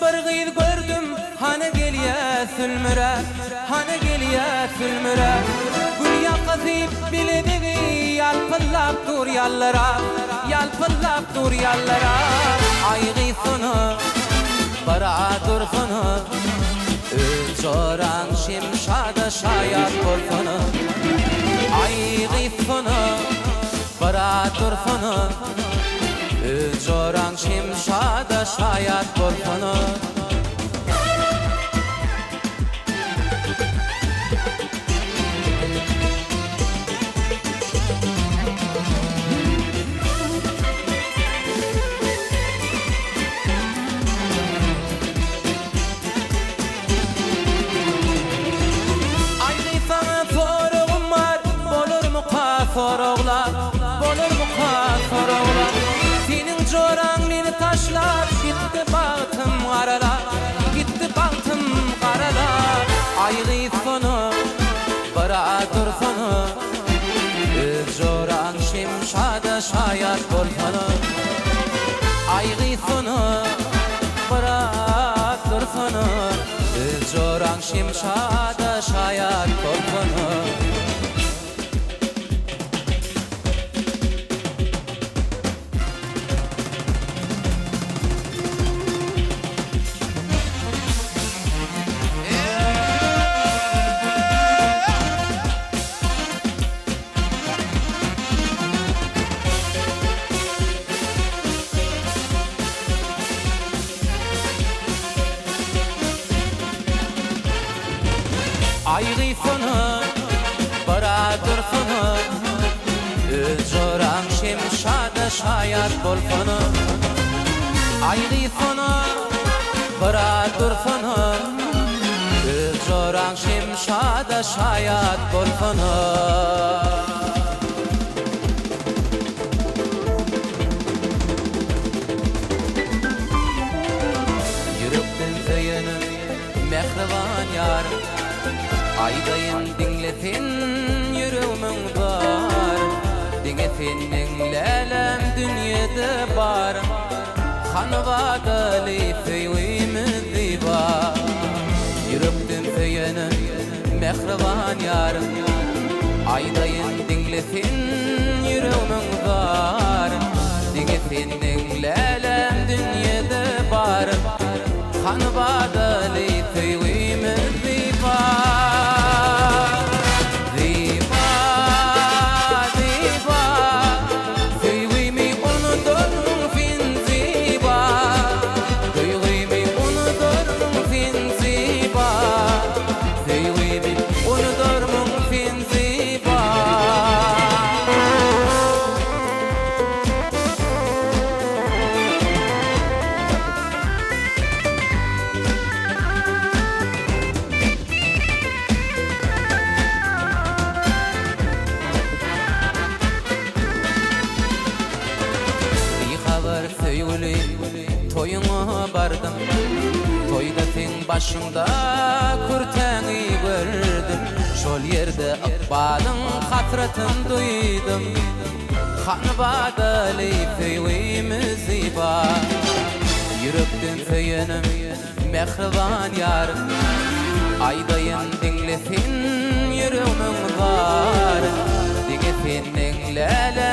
bir gyz gördüm, hana gelýä sülmüre, hana gelýä sülmüre. Gül ýakasyp biledigi ýalpylap dur ýallara, ýalpylap dur ýallara. Aýgy suny, bara dursuny, öz joraň şimşada şaýat bolsuny. Aýgy suny, bara dursuny, öz joraň şimşada şaýat bolsuny. Soroglar, bolur mu soroglar? Senin joraň meni taşlar, gitti bagtym garalar, gitti bagtym garalar. Aýgy sony, bara dursuny, öz joraň şimşada şaýat bolsuny. Aýgy sony, bara dursuny, öz joraň şimşada şaýat bolsuny. Aýgy sony, bara dursuny, öz joraň şimşada şaýat bolsuny. Aýgy sony, bara dursuny, öz joraň şimşada şaýat bolsuny. Yürekden söýenim mehriban ýarym, aýdaýyn diňlesin ýüregimin bar. Diňesin lälem dünýede bar, hanwadaly feýwimiz bar. Yürekden söýenim mehriban ýarym, aýdaýyn diňlesin ýüregimin bar. Diňesin lälem dünýede bar, hanwadaly feýwimiz bar. Toyuna bardım, toyda sen başımda kürtäňi gördüm. Şol ýerde akbalyň hasratyny duýdum, hanwadaly feýwimiz bar. Yürekden söýenim mehriban ýarym, aýdaýyn diňlesin ýüregimin bar. Diňesin lälem